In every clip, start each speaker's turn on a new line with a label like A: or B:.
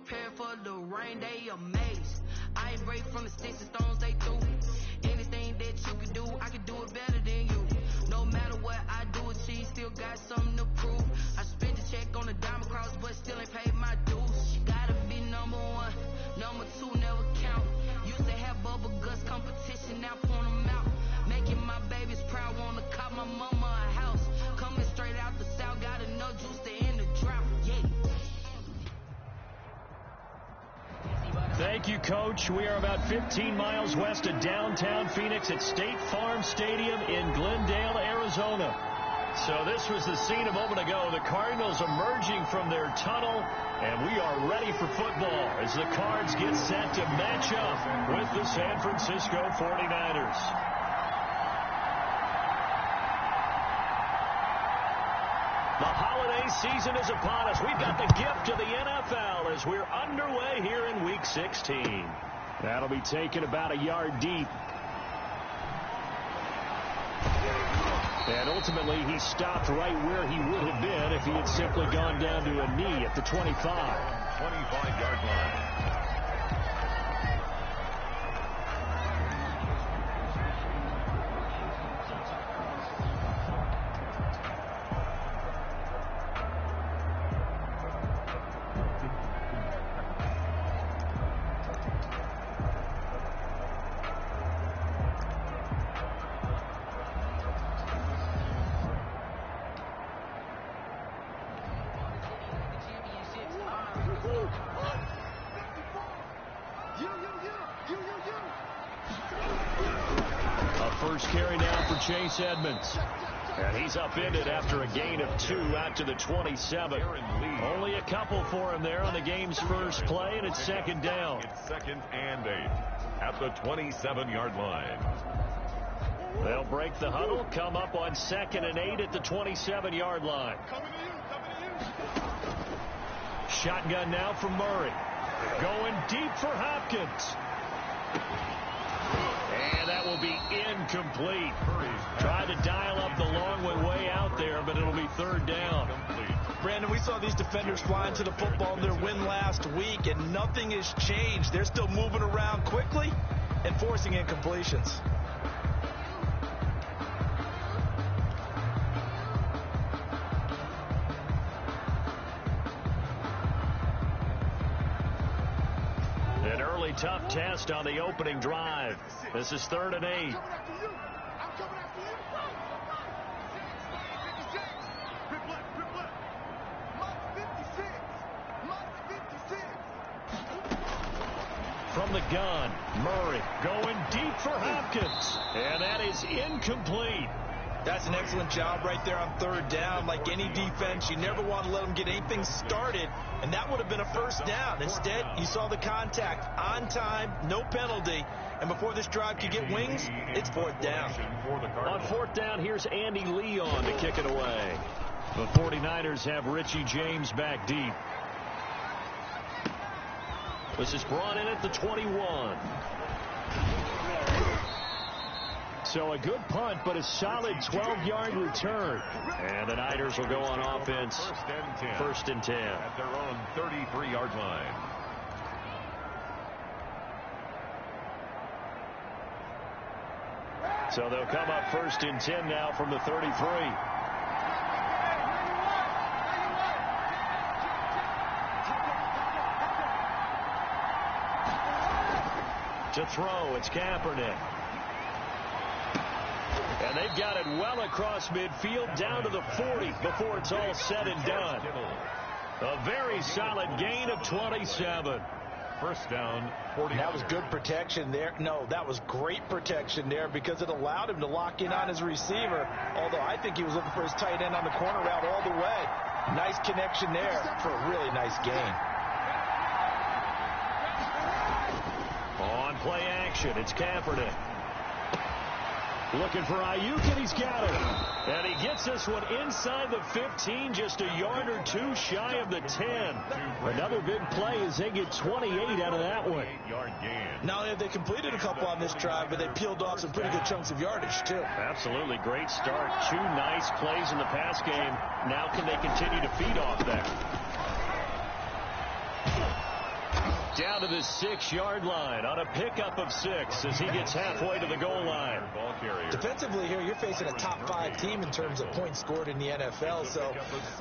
A: prepared for the rain, they amazed. I ain't break from the sticks and stones they threw. Anything that you can do, I can do it better than you. No matter what I do, she still got something to prove. I spent the check on the diamond cross, but still ain't paid my dues. She gotta be number one, number two never count. Used to have bubble guts competition, now point them out. Making my babies proud, wanna cop my mama a house. Coming straight out the south, got enough juice to end the drought. Yeah.
B: Thank you, Coach. We are about 15 miles west of downtown Phoenix at State Farm Stadium in Glendale, Arizona. So this was the scene a moment ago. The Cardinals emerging from their tunnel, and we are ready for football as the Cards get set to match up with the San Francisco 49ers. The holiday season is upon us. We've got the gift of the NFL as we're underway here in Week 16. That'll be taken about a yard deep. And ultimately, he stopped right where he would have been if he had simply gone down to a knee at the 25.
C: 25-yard line.
B: First carry now for Chase Edmonds. And he's upended after a gain of 2 out to the 27. Only a couple for him there on the game's first play, and it's second down.
C: It's 2nd and 8 at the 27-yard line.
B: They'll break the huddle, come up on 2nd and 8 at the 27-yard line. Shotgun now for Murray. Going deep for Hopkins. And that will be incomplete. Tried to dial up the long one way out there, but it'll be 3rd down.
D: Brandon, we saw these defenders flying to the football in their win last week, and nothing has changed. They're still moving around quickly and forcing incompletions.
B: Tough test on the opening drive. This is 3rd and 8. From the gun, Murray going deep for Hopkins. And that is incomplete.
D: That's an excellent job right there on 3rd down. Like any defense, you never want to let them get anything started, and that would have been a 1st down. Instead, you saw the contact on time, no penalty, and before this drive could get wings, it's 4th down.
B: On 4th down, here's Andy Leon to kick it away. The 49ers have Richie James back deep. This is brought in at the 21. So a good punt, but a solid 12-yard return. And the Niners will go on offense. 1st and 10.
C: At their own 33-yard line.
B: So they'll come up 1st and 10 now from the 33. To throw, it's Kaepernick. And they've got it well across midfield down to the 40 before it's all said and done. A very solid gain of 27.
C: 1st down, 40.
D: That was good protection there. No, that was great protection there because it allowed him to lock in on his receiver. Although I think he was looking for his tight end on the corner route all the way. Nice connection there for a really nice gain.
B: On play action, it's Kaepernick. Looking for Ayuk, and he's got it. And he gets this one inside the 15, just a yard or 2 shy of the 10. Another big play as they get 28 out of that one.
C: 8-yard gain.
D: Not only have they completed a couple on this drive, but they peeled off some pretty good chunks of yardage, too.
B: Absolutely great start. 2 nice plays in the pass game. Now can they continue to feed off that? down to the 6-yard line on a pickup of 6 as he gets halfway to the goal line.
D: Defensively here, you're facing a top 5 team in terms of points scored in the NFL. So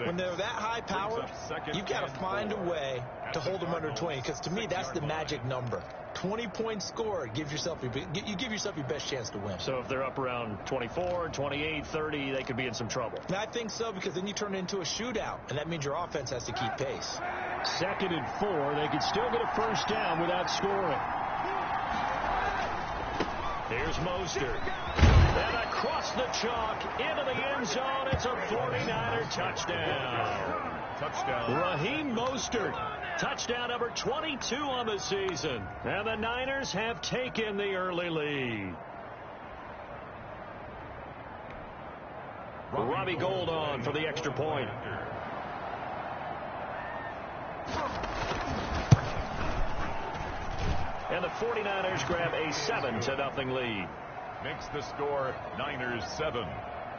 D: when they're that high powered, you've got to find a way to hold them under 20, because to me, that's the magic number. 20 points scored, you give yourself your best chance to win.
B: So if they're up around 24, 28, 30, they could be in some trouble.
D: And I think so, because then you turn it into a shootout, and that means your offense has to keep pace.
B: 2nd and 4, they could still get a first down without scoring. Here's Mostert. And across the chalk into the end zone. It's a 49er touchdown. Raheem Mostert. Touchdown number 22 on the season. And the Niners have taken the early lead. Robbie Gould on for the extra point. And the 49ers grab a 7-0 lead.
C: Makes the score Niners 7,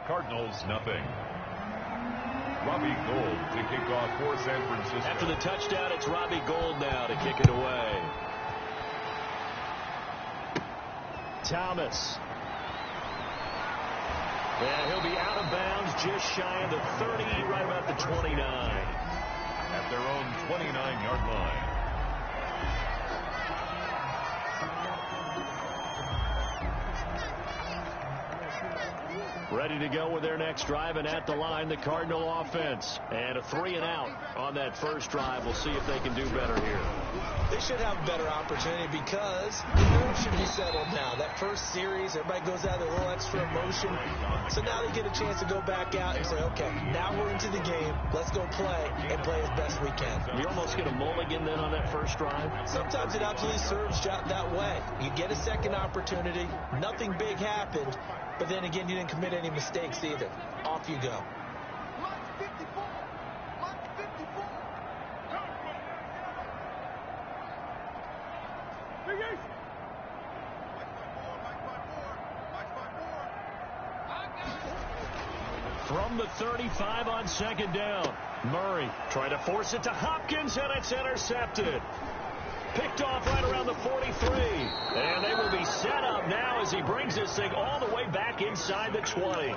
C: Cardinals nothing. Robbie Gould to kick off for San Francisco.
B: After the touchdown, it's Robbie Gould now to kick it away. Thomas. And he'll be out of bounds just shy of the 30, right about the 29.
C: At their own 29-yard line.
B: Ready to go with their next drive, and at the line, the Cardinal offense. And a 3-and-out on that first drive. We'll see if they can do better here.
D: They should have a better opportunity because the nerves should be settled now. That first series, everybody goes out with a little extra emotion. So now they get a chance to go back out and say, okay, now we're into the game. Let's go play and play as best we can.
B: You almost get a mulligan then on that first drive?
D: Sometimes it absolutely serves that way. You get a second opportunity. Nothing big happened. But then again, you didn't commit any mistakes either. Off you go.
B: From the 35 on 2nd down. Murray trying to force it to Hopkins, and it's intercepted. Picked off right around the 43. And they will be set up now as he brings this thing all the way back inside the 20.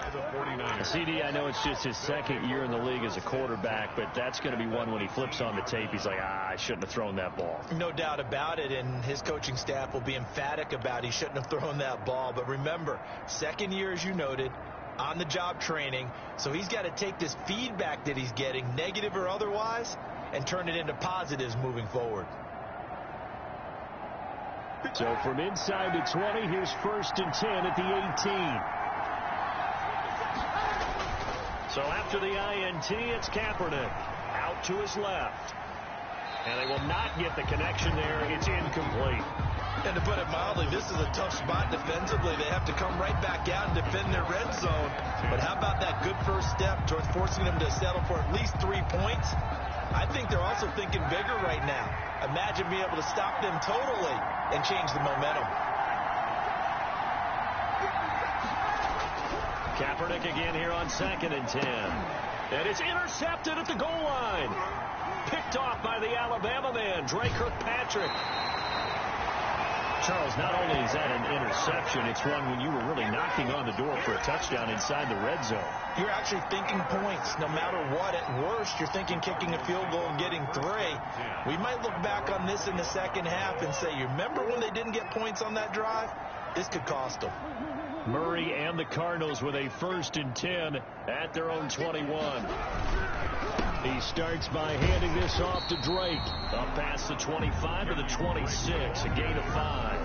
B: CD, I know it's just his 2nd year in the league as a quarterback, but that's going to be one when he flips on the tape, he's like, I shouldn't have thrown that ball.
D: No doubt about it, and his coaching staff will be emphatic about he shouldn't have thrown that ball. But remember, 2nd year, as you noted, on-the-job training, so he's got to take this feedback that he's getting, negative or otherwise, and turn it into positives moving forward.
B: So from inside the 20, here's 1st and 10 at the 18. So after the INT, it's Kaepernick out to his left. And they will not get the connection there. It's incomplete.
D: And to put it mildly, this is a tough spot defensively. They have to come right back out and defend their red zone. But how about that good first step towards forcing them to settle for at least 3 points? I think they're also thinking bigger right now. Imagine being able to stop them totally and change the momentum.
B: Kaepernick again here on 2nd and 10. And it's intercepted at the goal line. Picked off by the Alabama man, Dre Kirkpatrick. Charles, not only is that an interception, it's one when you were really knocking on the door for a touchdown inside the red zone.
D: You're actually thinking points no matter what. At worst, you're thinking kicking a field goal and getting 3. We might look back on this in the second half and say, you remember when they didn't get points on that drive? This could cost them.
B: Murray and the Cardinals with a 1st and 10 at their own 21. He starts by handing this off to Drake. Up past the 25 to the 26, a gain of 5.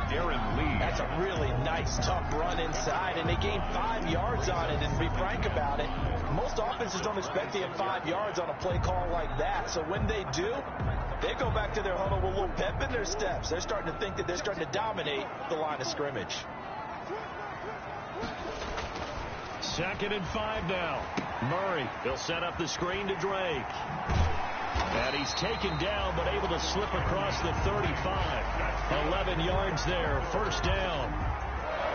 C: Darren Lee.
D: That's a really nice, tough run inside, and they gained 5 yards on it. And to be frank about it, most offenses don't expect to get 5 yards on a play call like that. So when they do, they go back to their huddle with a little pep in their steps. They're starting to think that they're starting to dominate the line of scrimmage.
B: 2nd and 5 now. Murray, he'll set up the screen to Drake. And he's taken down, but able to slip across the 35. 11 yards there, 1st down.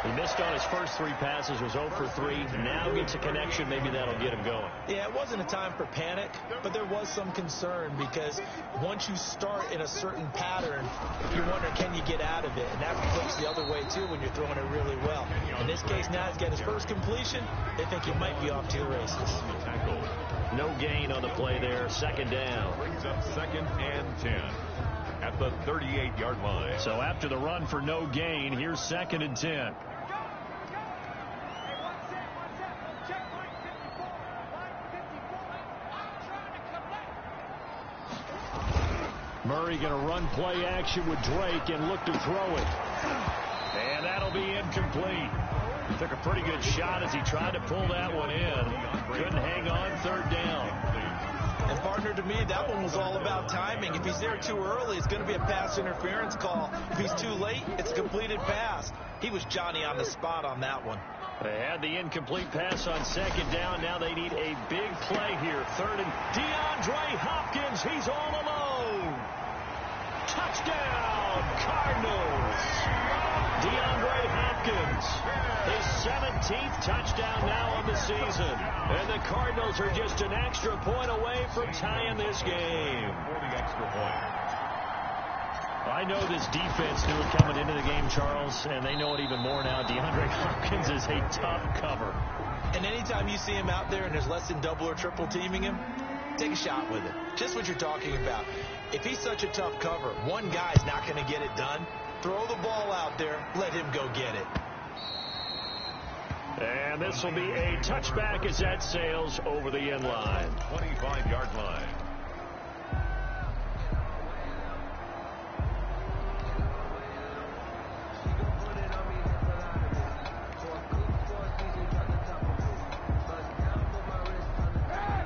B: He missed on his first 3 passes, was 0 for 3. Now gets a connection. Maybe that'll get him going.
D: Yeah, it wasn't a time for panic, but there was some concern because once you start in a certain pattern, you wonder, can you get out of it? And that flips the other way, too, when you're throwing it really well. In this case, now he's got his first completion. They think he might be off to the races.
B: No gain on the play there. Second down.
C: Brings up 2nd and 10 at the 38-yard line.
B: So after the run for no gain, here's 2nd and 10. Murray going to run play action with Drake and look to throw it. And that'll be incomplete. Took a pretty good shot as he tried to pull that one in. Couldn't hang on. 3rd down.
D: And partner, to me, that one was all about timing. If he's there too early, it's going to be a pass interference call. If he's too late, it's a completed pass. He was Johnny on the spot on that one.
B: They had the incomplete pass on 2nd down. Now they need a big play here. 3rd and DeAndre Hopkins. He's all alone. Touchdown, Cardinals. DeAndre Hopkins. His 17th touchdown now on the season. And the Cardinals are just an extra point away from tying this game.
C: For the extra point.
B: I know this defense knew it coming into the game, Charles, and they know it even more now. DeAndre Hopkins is a tough cover.
D: And anytime you see him out there and there's less than double or triple teaming him, take a shot with it. Just what you're talking about. If he's such a tough cover, one guy's not going to get it done. Throw the ball out there. Let him go get it.
B: And this will be a touchback as that sails over the end line.
C: 25-yard line.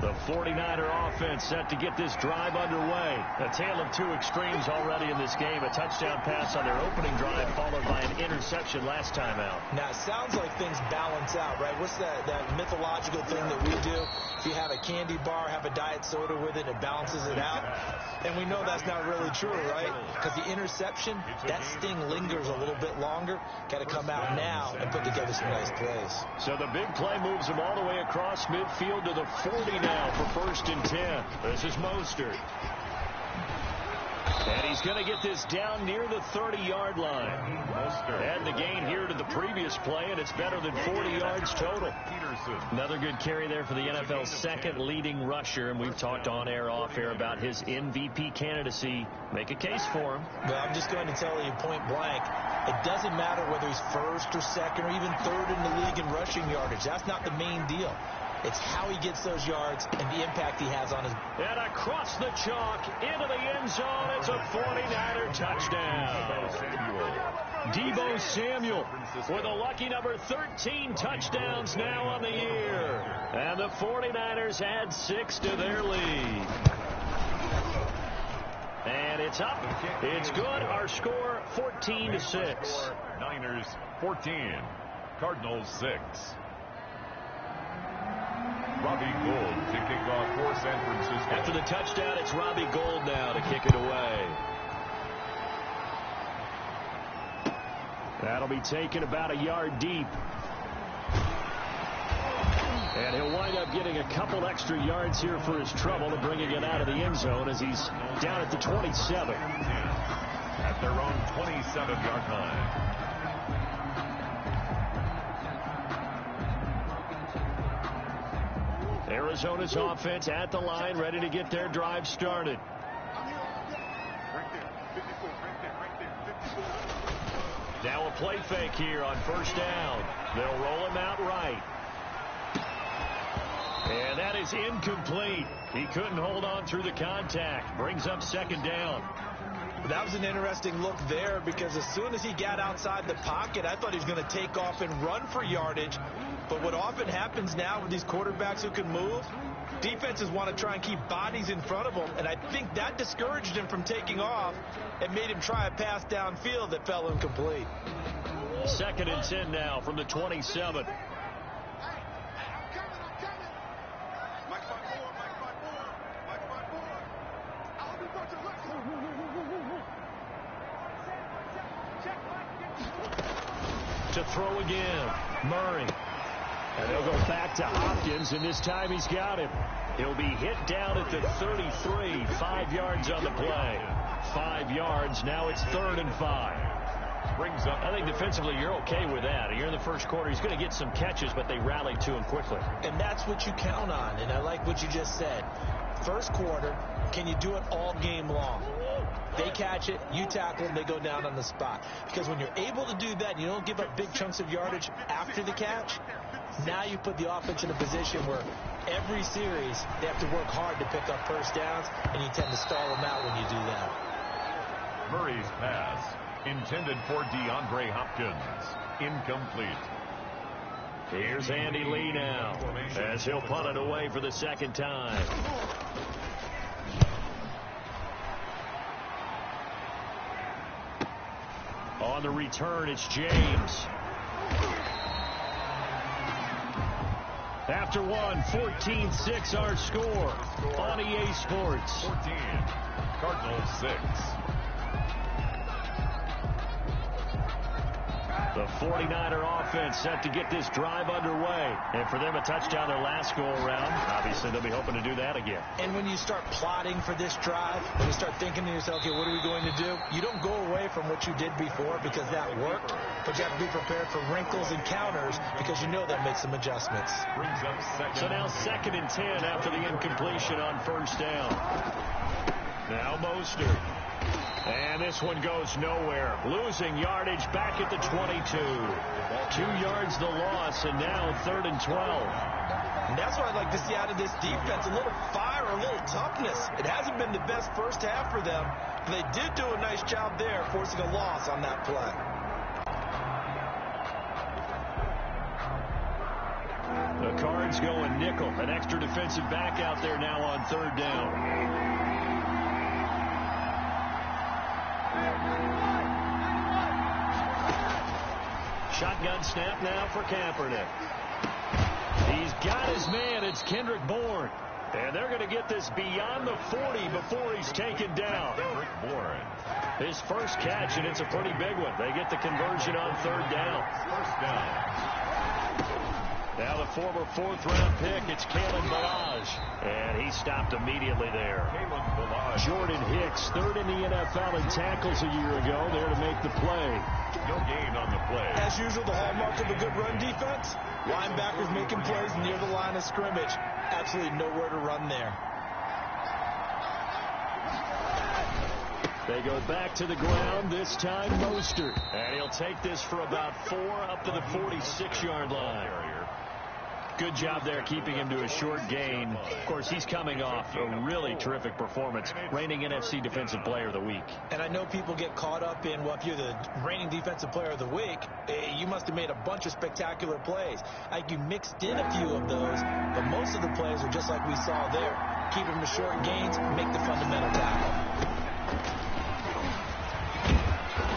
B: The 49er offense set to get this drive underway. A tale of 2 extremes already in this game. A touchdown pass on their opening drive followed by an interception last time out.
D: Now, it sounds like things balance out, right? What's that mythological thing that we do? If you have a candy bar, have a diet soda with it, it balances it out. And we know that's not really true, right? Because the interception, that sting lingers a little bit longer. Got to come out now and put together some nice plays.
B: So the big play moves him all the way across midfield to the 40 now for 1st and 10. This is Mostert. And he's going to get this down near the 30-yard line. Add the gain here to the previous play, and it's better than 40 yards total. Another good carry there for the NFL's 2nd leading rusher, and we've talked on air, off air about his MVP candidacy. Make a case for him.
D: Well, I'm just going to tell you point blank, it doesn't matter whether he's 1st or 2nd or even 3rd in the league in rushing yardage. That's not the main deal. It's how he gets those yards and the impact he has on his...
B: And across the chalk, into the end zone, it's a 49er touchdown. Deebo Samuel with a lucky number 13 touchdowns now on the year. And the 49ers add 6 to their lead. And it's up. It's good. Our score, 14-6.
C: Niners 14. Cardinals 6. Robbie Gould to kick off for San Francisco.
B: After the touchdown, it's Robbie Gould now to kick it away. That'll be taken about a yard deep. And he'll wind up getting a couple extra yards here for his trouble to bringing it out of the end zone as he's down at the 27.
C: At their own 27-yard line.
B: Arizona's offense at the line, ready to get their drive started. Now a play fake here on 1st down. They'll roll him out right. And that is incomplete. He couldn't hold on through the contact. Brings up 2nd down.
D: That was an interesting look there because as soon as he got outside the pocket, I thought he was going to take off and run for yardage. But what often happens now with these quarterbacks who can move, defenses want to try and keep bodies in front of them, and I think that discouraged him from taking off and made him try a pass downfield that fell incomplete.
B: 2nd and 10 now from the 27. to throw again. Murray. And they'll go back to Hopkins, and this time he's got him. He'll be hit down at the 33, 5 yards on the play. 5 yards, now it's 3rd and 5.
C: Brings up.
B: I think defensively you're okay with that. You're in the first quarter. He's going to get some catches, but they rallied to him quickly.
D: And that's what you count on, and I like what you just said. First quarter, can you do it all game long? They catch it, you tackle them, they go down on the spot. Because when you're able to do that, you don't give up big chunks of yardage after the catch. Now you put the offense in a position where every series they have to work hard to pick up first downs, and you tend to stall them out when you do that.
C: Murray's pass, intended for DeAndre Hopkins, incomplete.
B: Here's Andy Lee now, as he'll punt it away for the second time. On the return, it's James. After one, 14-6 our score on EA Sports.
C: 14, Cardinals 6.
B: The 49er offense set to get this drive underway. And for them, a touchdown their last go-around. Obviously, they'll be hoping to do that again.
D: And when you start plotting for this drive, when you start thinking to yourself, okay, what are we going to do? You don't go away from what you did before because that worked, but you have to be prepared for wrinkles and counters because you know they'll make some adjustments.
C: Brings up second.
B: So now 2nd and 10 after the incompletion on first down. Now Mostert. And this one goes nowhere. Losing yardage back at the 22. 2 yards the loss, and now 3rd and 12.
D: And that's what I'd like to see out of this defense. A little fire, a little toughness. It hasn't been the best first half for them. But they did do a nice job there, forcing a loss on that play.
B: The Cards going nickel. An extra defensive back out there now on 3rd down. Shotgun snap now for Kaepernick. He's got his man. It's Kendrick Bourne. And they're going to get this beyond the 40 before he's taken down.
C: Kendrick Bourne.
B: His first catch, and it's a pretty big one. They get the conversion on 3rd down.
C: First down.
B: Now the former 4th-round pick, it's Kalen Ballage. And he stopped immediately there.
C: Kalen Ballage.
B: Jordan Hicks, 3rd in the NFL in tackles a year ago, there to make the play.
C: No gain on the play.
D: As usual, the hallmark of a good run defense, linebackers making plays near the line of scrimmage. Absolutely nowhere to run there.
B: They go back to the ground, this time Mostert. And he'll take this for about 4 up to the 46-yard line. Good job there keeping him to a short gain. Of course, he's coming off a really terrific performance, reigning NFC Defensive Player of the Week.
D: And I know people get caught up in, well, if you're the reigning Defensive Player of the Week, you must have made a bunch of spectacular plays. Like you mixed in a few of those, but most of the plays are just like we saw there. Keep them to short gains, make the fundamental tackle.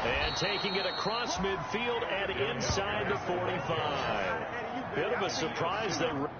B: And taking it across midfield and inside the 45. Bit of a surprise that...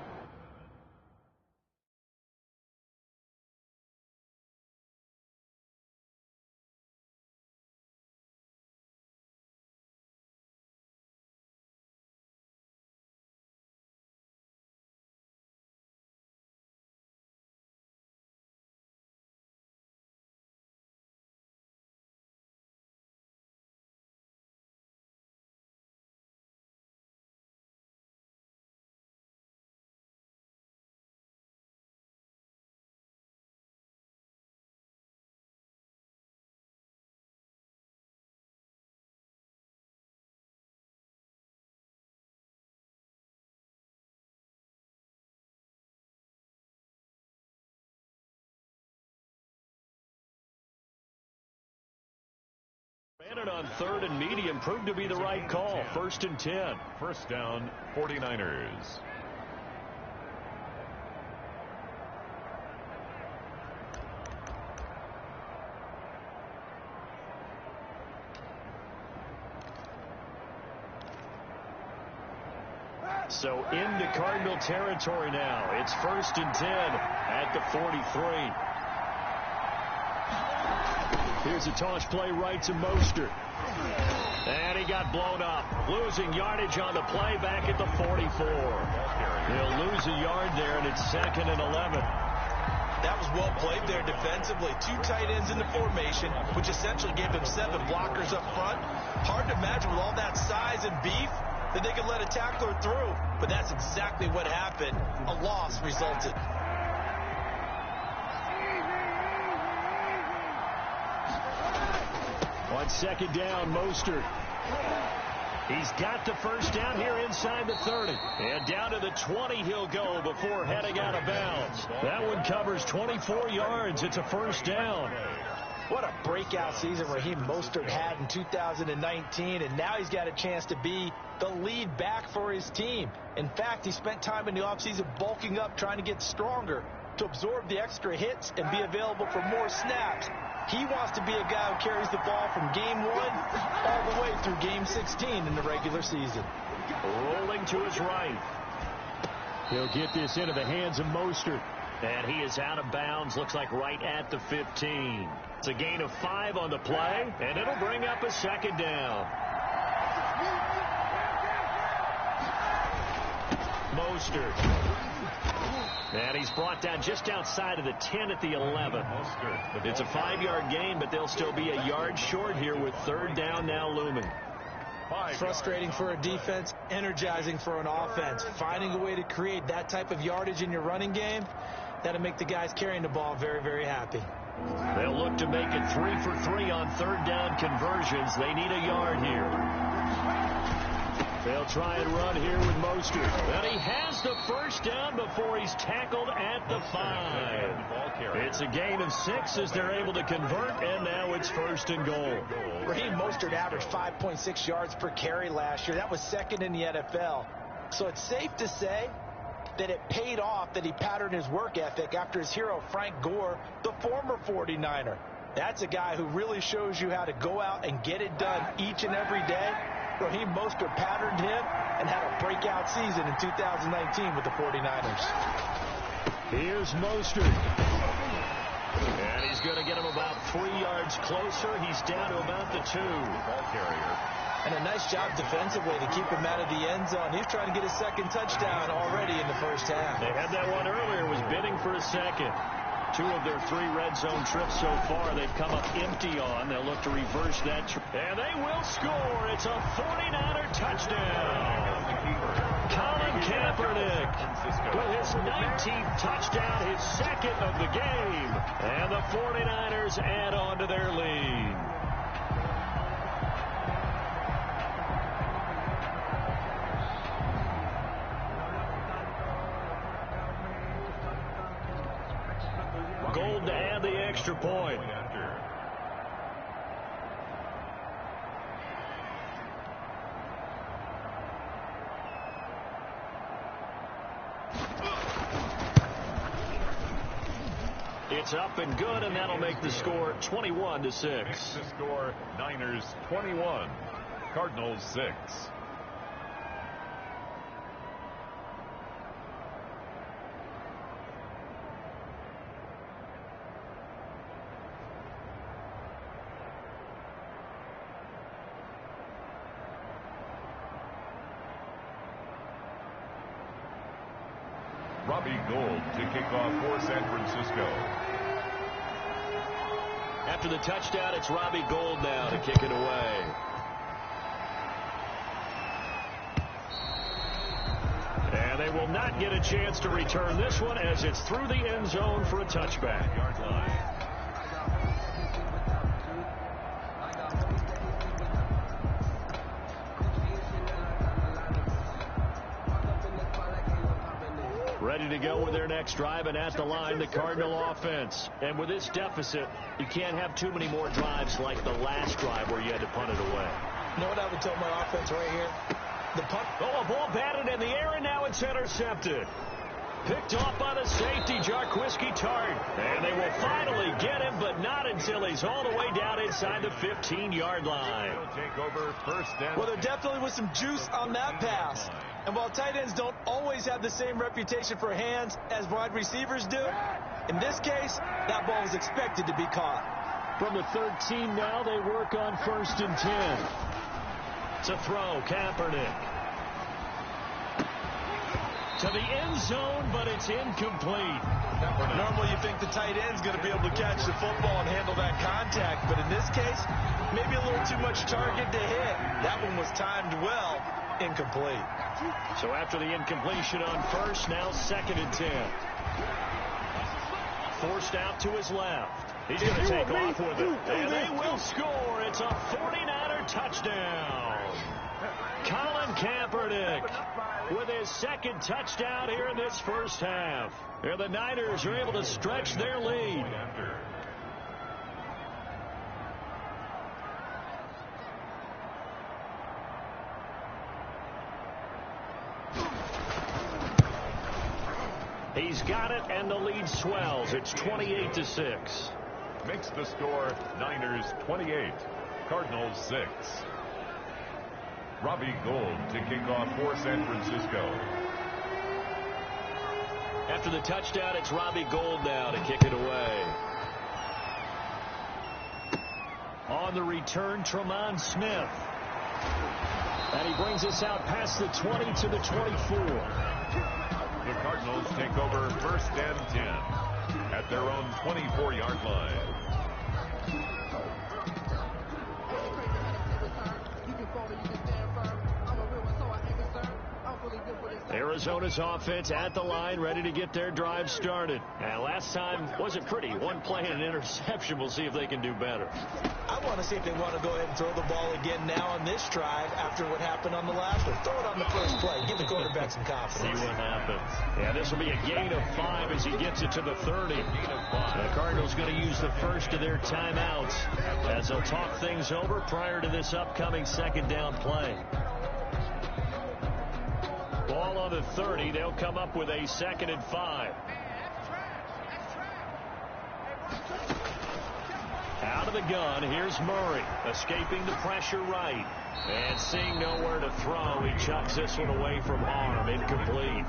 B: Ran it on 3rd and medium, proved to be the right call. 1st and 10.
C: First down, 49ers.
B: So into Cardinal territory now. It's 1st and 10 at the 43. Here's a toss play right to Mostert. And he got blown up, losing yardage on the play back at the 44. He'll lose a yard there, and it's 2nd and 11.
D: That was well played there defensively. 2 tight ends in the formation, which essentially gave them 7 blockers up front. Hard to imagine with all that size and beef that they could let a tackler through. But that's exactly what happened. A loss resulted.
B: On 2nd down, Mostert. He's got the first down here inside the 30. And down to the 20 he'll go before heading out of bounds. That one covers 24 yards. It's a first down.
D: What a breakout season Raheem Mostert had in 2019, and now he's got a chance to be the lead back for his team. In fact, he spent time in the offseason bulking up, trying to get stronger to absorb the extra hits and be available for more snaps. He wants to be a guy who carries the ball from game 1 all the way through game 16 in the regular season.
B: Rolling to his right. He'll get this into the hands of Mostert. And he is out of bounds, looks like right at the 15. It's a gain of 5 on the play, and it'll bring up a 2nd down. Mostert. And he's brought down just outside of the 10 at the 11. It's a 5-yard gain, but they'll still be a yard short here with 3rd down now looming.
D: Frustrating for a defense, energizing for an offense. Finding a way to create that type of yardage in your running game, that'll make the guys carrying the ball very, very happy.
B: They'll look to make it 3 for 3 on 3rd down conversions. They need a yard here. They'll try and run here with Mostert. And he has the first down before he's tackled at the 5. It's a gain of 6 as they're able to convert, and now it's 1st and goal.
D: Raheem Mostert averaged 5.6 yards per carry last year. That was 2nd in the NFL. So it's safe to say that it paid off that he patterned his work ethic after his hero Frank Gore, the former 49er. That's a guy who really shows you how to go out and get it done each and every day. Raheem Mostert patterned him and had a breakout season in 2019 with the 49ers.
B: Here's Mostert. And he's going to get him about 3 yards closer. He's down to about the 2. Ball carrier.
D: And a nice job defensively to keep him out of the end zone. He's trying to get his 2nd touchdown already in the first half.
B: They had that one earlier, was bidding for a 2nd. 2 of their 3 red zone trips so far, they've come up empty on. They'll look to reverse that. And they will score. It's a 49er touchdown. Colin Kaepernick with his 19th touchdown, his 2nd of the game. And the 49ers add on to their lead. Gold to add the extra point. It's up and good, and that'll make the score 21-6.
C: The score, Niners 21, Cardinals 6. Robbie Gould to kick off for San Francisco.
B: After the touchdown, it's Robbie Gould now to kick it away. And they will not get a chance to return this one as it's through the end zone for a touchback. Yard line. Ready to go with their next drive, and at the line, the Cardinal offense. And with this deficit, you can't have too many more drives like the last drive where you had to punt it away.
D: You know what I would tell my offense right here? The punt.
B: Oh, a ball batted in the air, and now it's intercepted. Picked off by the safety, Jarquiski Tart. And they will finally get him, but not until he's all the way down inside the 15-yard line.
D: Well, there definitely was some juice on that pass. And while tight ends don't always have the same reputation for hands as wide receivers do, in this case, that ball was expected to be caught.
B: From the 13 now, they work on 1st and 10. To throw, Kaepernick. To the end zone, but it's incomplete.
D: Normally you think the tight end's going to be able to catch the football and handle that contact, but in this case, maybe a little too much target to hit. That one was timed well, incomplete.
B: So after the incompletion on 1st, now 2nd and 10. Forced out to his left. He's going to take off with it. And they will score. It's a 49er touchdown. Colin Kaepernick with his 2nd touchdown here in this first half. And the Niners are able to stretch their lead. He's got it, and the lead swells. It's 28-6.
C: Makes the score Niners 28, Cardinals 6. Robbie Gould to kick off for San Francisco.
B: After the touchdown, it's Robbie Gould now to kick it away. On the return, Tremont Smith. And he brings us out past the 20 to the 24.
C: The Cardinals take over 1st and 10 at their own 24-yard line.
B: Arizona's offense at the line, ready to get their drive started. And last time wasn't pretty. One play and an interception. We'll see if they can do better.
D: I want to see if they want to go ahead and throw the ball again now on this drive after what happened on the last one. Throw it on the first play. Give the quarterback some confidence.
B: See what happens. Yeah, this will be a gain of 5 as he gets it to the 30. The Cardinals going to use the first of their timeouts as they'll talk things over prior to this upcoming 2nd down play. Ball on the 30. They'll come up with a 2nd and 5. Out of the gun, here's Murray, escaping the pressure right. And seeing nowhere to throw, he chucks this one away from harm, incomplete.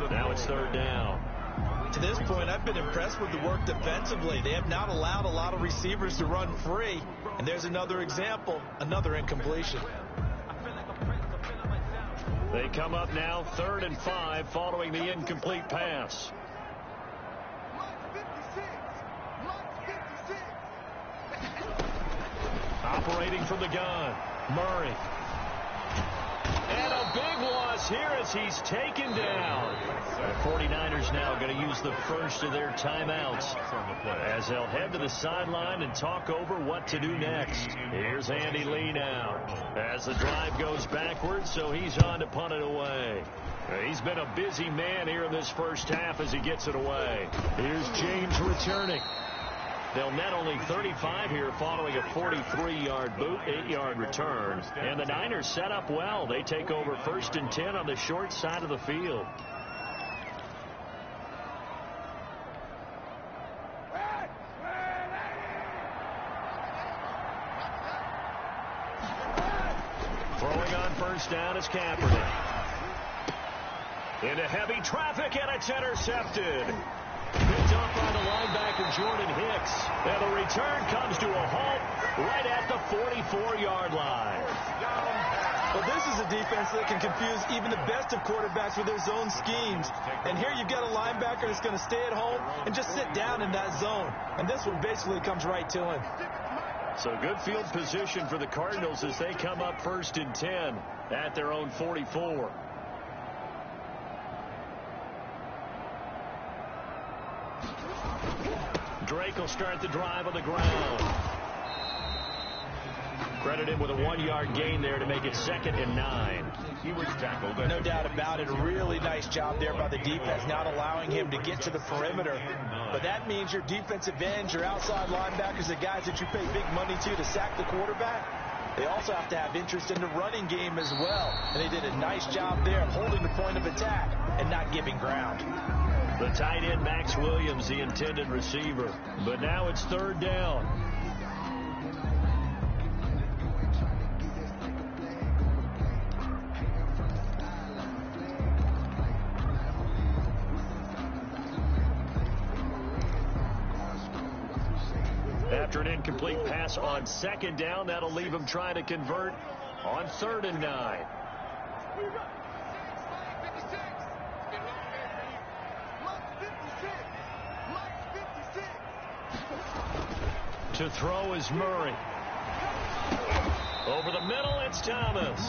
B: Now it's 3rd down.
D: To this point, I've been impressed with the work defensively. They have not allowed a lot of receivers to run free. And there's another example, another incompletion.
B: They come up now 3rd and 5 following the incomplete pass. Operating from the gun, Murray. And a big loss here as he's taken down. The 49ers now going to use the first of their timeouts as they'll head to the sideline and talk over what to do next. Here's Andy Lee now as the drive goes backwards, so he's on to punt it away. He's been a busy man here in this first half as he gets it away. Here's James returning. They'll net only 35 here following a 43-yard boot, 8-yard return. And the Niners set up well. They take over 1st and 10 on the short side of the field. Throwing on 1st down is Kaepernick. Into heavy traffic, and it's intercepted. Picked up by the linebacker, Jordan Hicks. And the return comes to a halt right at the 44-yard line.
D: Well, this is a defense that can confuse even the best of quarterbacks with their zone schemes. And here you've got a linebacker that's going to stay at home and just sit down in that zone. And this one basically comes right to him.
B: So good field position for the Cardinals as they come up 1st and 10 at their own 44. Drake will start the drive on the ground. Credited with a 1-yard gain there to make it 2nd and 9.
C: He was tackled.
D: No doubt about it. A really nice job there by the defense, not allowing him to get to the perimeter. But that means your defensive ends, your outside linebackers, the guys that you pay big money to sack the quarterback, they also have to have interest in the running game as well. And they did a nice job there of holding the point of attack and not giving ground.
B: The tight end, Max Williams, the intended receiver. But now it's 3rd down. After an incomplete pass on second down, that'll leave him trying to convert on 3rd and 9. To throw is Murray. Over the middle, it's Thomas.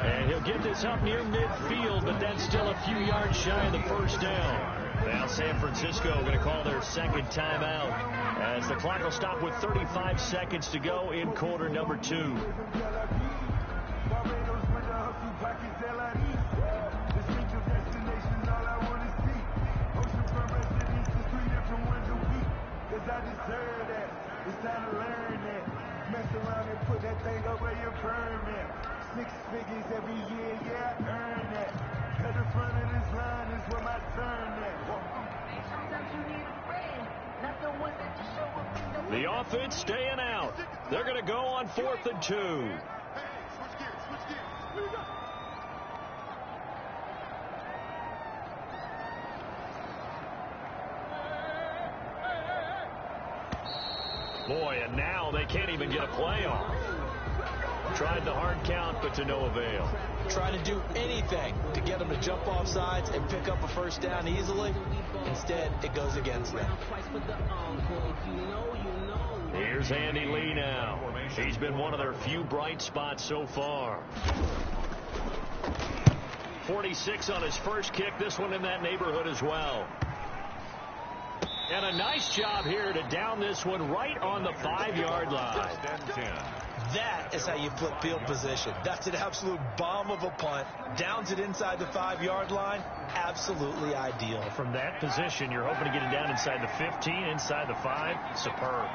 B: And he'll get this up near midfield, but that's still a few yards shy of the first down. Now San Francisco going to call their second timeout as the clock will stop with 35 seconds to go in quarter number 2.
E: It's time to learn that. Mess around and put that thing over your permit. 6 figures every year, yeah, I earn that. At the front of this line is where my turn at. Sometimes you need a friend, not the one that you show up in the
B: The offense staying out. They're going to go on 4th and 2.
E: Hey, switch gears. Where you go?
B: Boy, and now they can't even get a play off. Tried the hard count, but to no avail.
D: Trying to do anything to get them to jump off sides and pick up a first down easily. Instead, it goes against them.
B: Here's Andy Lee now. He's been one of their few bright spots so far. 46 on his first kick. This one in that neighborhood as well. And a nice job here to down this one right on the 5-yard line.
D: That is how you flip field position. That's an absolute bomb of a punt. Downs it inside the 5-yard line. Absolutely ideal.
B: From that position, you're hoping to get it down inside the 15, inside the 5. Superb.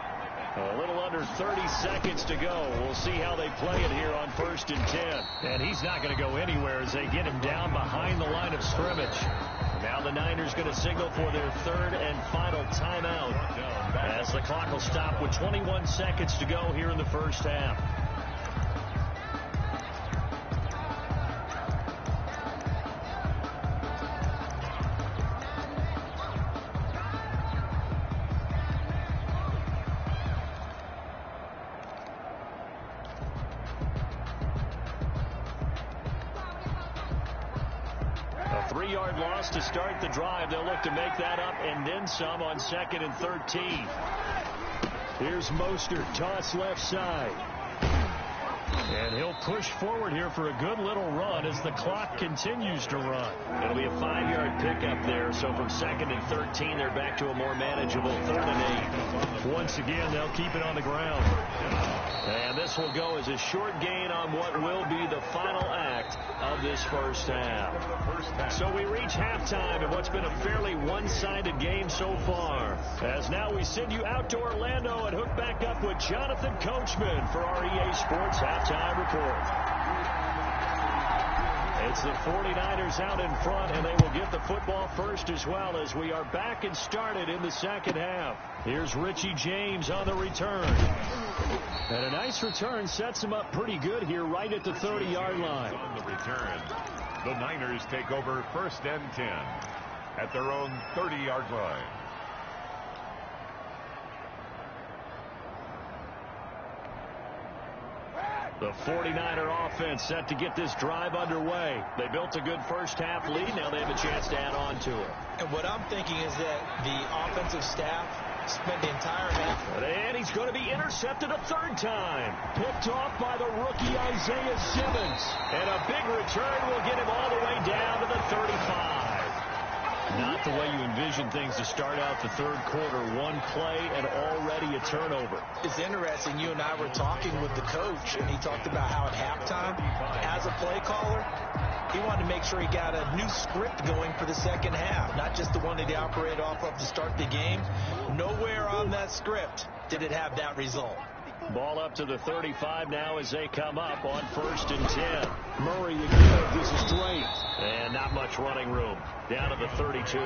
B: A little under 30 seconds to go. We'll see how they play it here on 1st and 10. And he's not going to go anywhere as they get him down behind the line of scrimmage. Now the Niners going to signal for their 3rd and final timeout as the clock will stop with 21 seconds to go here in the first half. A 3-yard loss to start the drive. They'll look to make that up and then some on 2nd and 13. Here's Mostert, toss left side. And he'll push forward here for a good little run as the clock continues to run. It'll be a 5-yard pickup there. So from 2nd and 13, they're back to a more manageable 3rd and 8. Once again, they'll keep it on the ground. And this will go as a short gain on what will be the final act of this first half. So we reach halftime in what's been a fairly one-sided game so far. As now we send you out to Orlando and hook back up with Jonathan Coachman for our EA Sports Halftime Report. It's the 49ers out in front, and they will get the football first as well as we are back and started in the second half. Here's Richie James on the return. And a nice return sets him up pretty good here right at the 30-yard line.
C: On the return, the Niners take over 1st and 10 at their own 30-yard line.
B: The 49er offense set to get this drive underway. They built a good first half lead. Now they have a chance to add on to it.
D: And what I'm thinking is that the offensive staff spent the entire half.
B: And he's going to be intercepted a 3rd time. Picked off by the rookie Isaiah Simmons. And a big return will get him all the way down to the 35. Not the way you envision things to start out the 3rd quarter. One play and already a turnover.
D: It's interesting. You and I were talking with the coach, and he talked about how at halftime, as a play caller, he wanted to make sure he got a new script going for the second half, not just the one that he operated off of to start the game. Nowhere on that script did it have that result.
B: Ball up to the 35 now as they come up on 1st and 10. Murray again. This is straight. And not much running room. Down to the 32.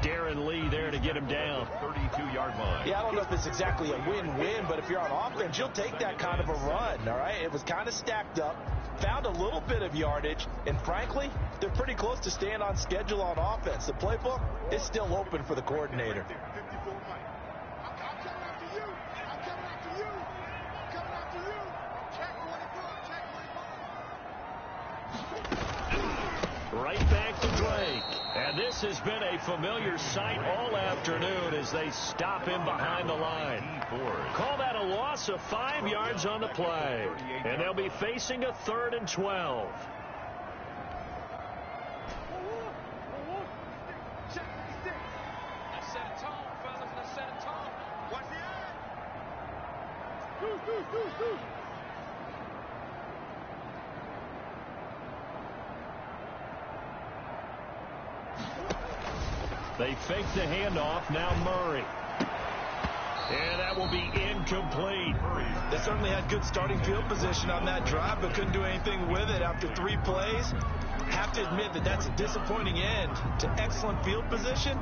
B: Darren Lee there to get him down.
C: 32-yard line.
D: Yeah, I don't know if it's exactly a win-win, but if you're on offense, you'll take that kind of a run, all right? It was kind of stacked up, found a little bit of yardage, and frankly, they're pretty close to staying on schedule on offense. The playbook is still open for the coordinator.
B: This has been a familiar sight all afternoon as they stop him behind the line. Call that a loss of 5 yards on the play. And they'll be facing a 3rd and 12.
F: Let's set a tone, fellas. Let's set a tone. Watch the eye.
B: They fake the handoff. Now Murray. And that will be incomplete.
D: They certainly had good starting field position on that drive, but couldn't do anything with it after 3 plays. Have to admit that that's a disappointing end to excellent field position.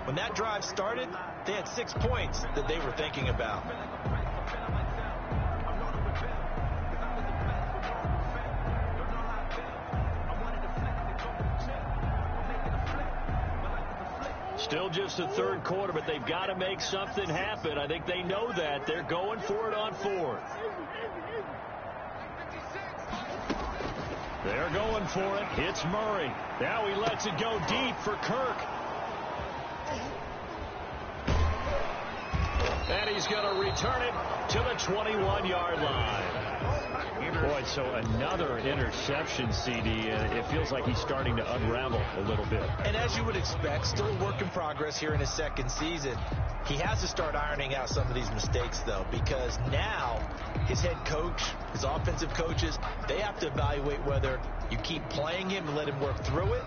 D: When that drive started, they had 6 points that they were thinking about.
B: Still just the 3rd quarter, but they've got to make something happen. I think they know that. They're going for it on 4th. They're going for it. It's Murray. Now he lets it go deep for Kirk. And he's going to return it to the 21-yard line. Boy, so another interception, CD. It feels like he's starting to unravel a little bit.
D: And as you would expect, still a work in progress here in his 2nd season. He has to start ironing out some of these mistakes, though, because now his head coach, his offensive coaches, they have to evaluate whether you keep playing him and let him work through it,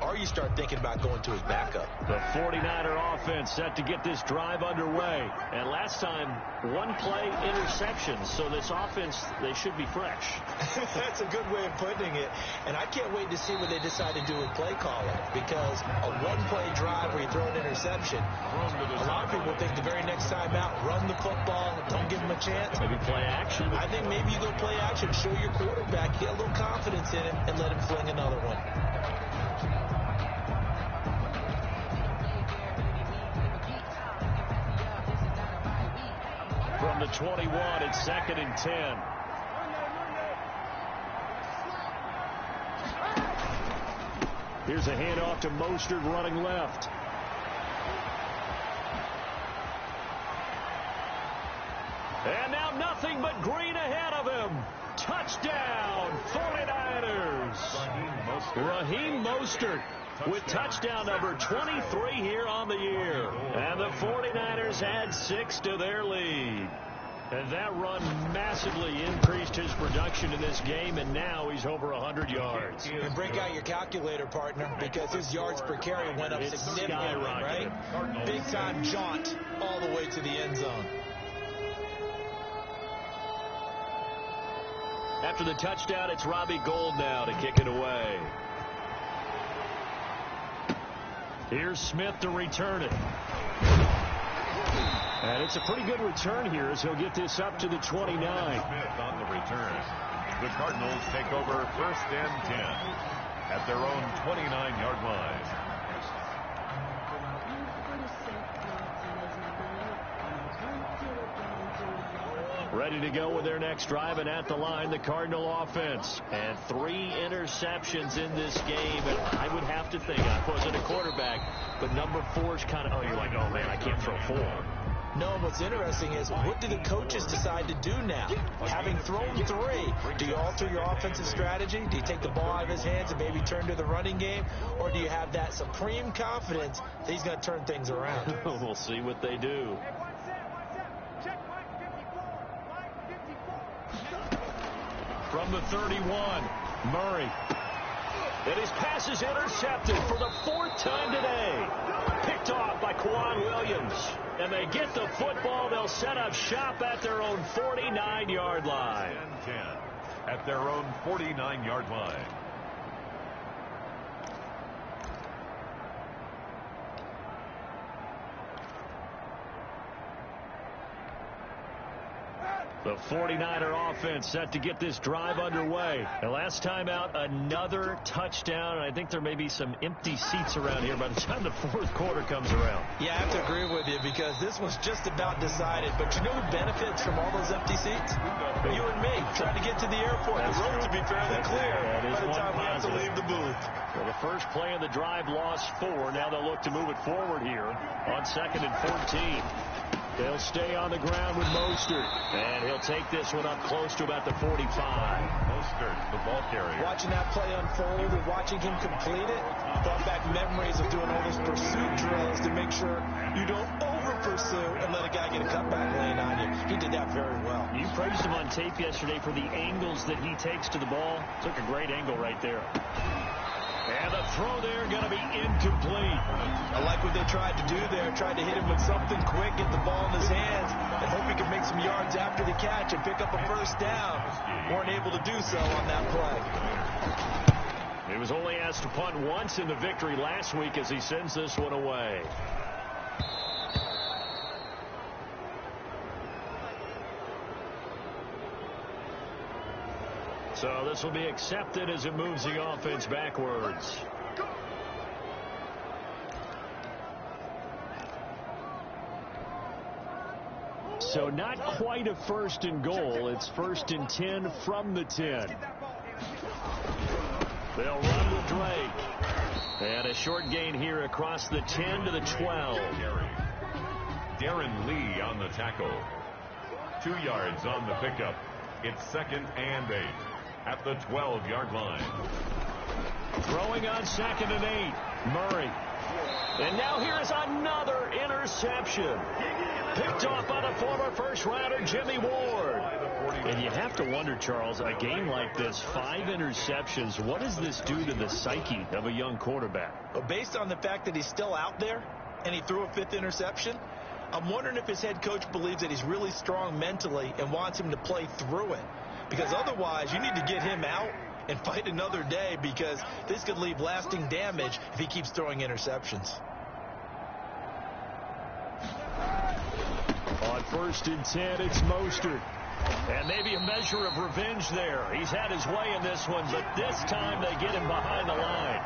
D: or you start thinking about going to his backup.
B: The 49er offense set to get this drive underway. And last time, 1-play interceptions. So this offense, they should be fresh.
D: That's a good way of putting it. And I can't wait to see what they decide to do with play calling. Because a 1-play drive where you throw an interception, a lot of people think the very next time out, run the football, don't give him a chance.
B: Maybe play action.
D: I think maybe you go play action, show your quarterback, get a little confidence in him, and let him fling another one.
B: From the 21, it's 2nd and 10. Here's a handoff to Mostert running left. And now nothing but green ahead of him. Touchdown, 49ers. Raheem Mostert with touchdown number 23 here on the year. And the 49ers had 6 to their lead. And that run massively increased his production in this game, and now he's over 100 yards.
D: And break out your calculator, partner, because his yards per carry went up significantly, right? Big-time jaunt all the way to the end zone.
B: After the touchdown, it's Robbie Gould now to kick it away. Here's Smith to return it. And it's a pretty good return here as he'll get this up to the 29.
C: Smith on the return. The Cardinals take over 1st and 10 at their own 29-yard line.
B: Ready to go with their next drive, and at the line, the Cardinal offense. And 3 interceptions in this game, and I would have to think, I wasn't a quarterback, but number 4's kind of, you're like, oh, man, I can't throw 4.
D: No, what's interesting is, what do the coaches decide to do now? Having thrown 3, do you alter your offensive strategy? Do you take the ball out of his hands and maybe turn to the running game? Or do you have that supreme confidence that he's going to turn things around?
B: We'll see what they do. From the 31, Murray. And his pass is intercepted for the 4th time today. Picked off by Quan Williams. And they get the football. They'll set up shop at their own 49-yard line.
C: 10 at their own 49-yard line.
B: The 49er offense set to get this drive underway. And last time out, another touchdown. And I think there may be some empty seats around here by the time the fourth quarter comes around.
D: Yeah, I have to agree with you because this was just about decided. But you know who benefits from all those empty seats? You and me trying to get to the airport. The road to be fairly clear by the time we have to leave the booth.
B: Well, the first play of the drive lost 4. Now they'll look to move it forward here on 2nd and 14. They'll stay on the ground with Mostert. And he'll take this one up close to about the 45.
C: Mostert, the ball carrier.
D: Watching that play unfold and watching him complete it, brought back memories of doing all those pursuit drills to make sure you don't over-pursue and let a guy get a cutback lane on you. He did that very well.
B: You praised him on tape yesterday for the angles that he takes to the ball. Took a great angle right there. And the throw there going to be incomplete.
D: I like what they tried to do there. Tried to hit him with something quick, get the ball in his hands, and hope he could make some yards after the catch and pick up a first down. Weren't able to do so on that play.
B: He was only asked to punt once in the victory last week as he sends this one away. So this will be accepted as it moves the offense backwards. So not quite a 1st and goal. It's 1st and 10 from the 10. They'll run with Drake. And a short gain here across the 10 to the 12.
C: Darren Lee on the tackle. 2 yards on the pickup. It's 2nd and 8. At the 12-yard line.
B: Throwing on 2nd and 8. Murray. And now here's another interception. Picked off by the former first-rounder Jimmy Ward. And you have to wonder, Charles, a game like this, 5 interceptions, what does this do to the psyche of a young quarterback?
D: Well, based on the fact that he's still out there and he threw a 5th interception, I'm wondering if his head coach believes that he's really strong mentally and wants him to play through it. Because otherwise, you need to get him out and fight another day because this could leave lasting damage if he keeps throwing interceptions.
B: On 1st and 10, it's Mostert. And maybe a measure of revenge there. He's had his way in this one, but this time they get him behind the line.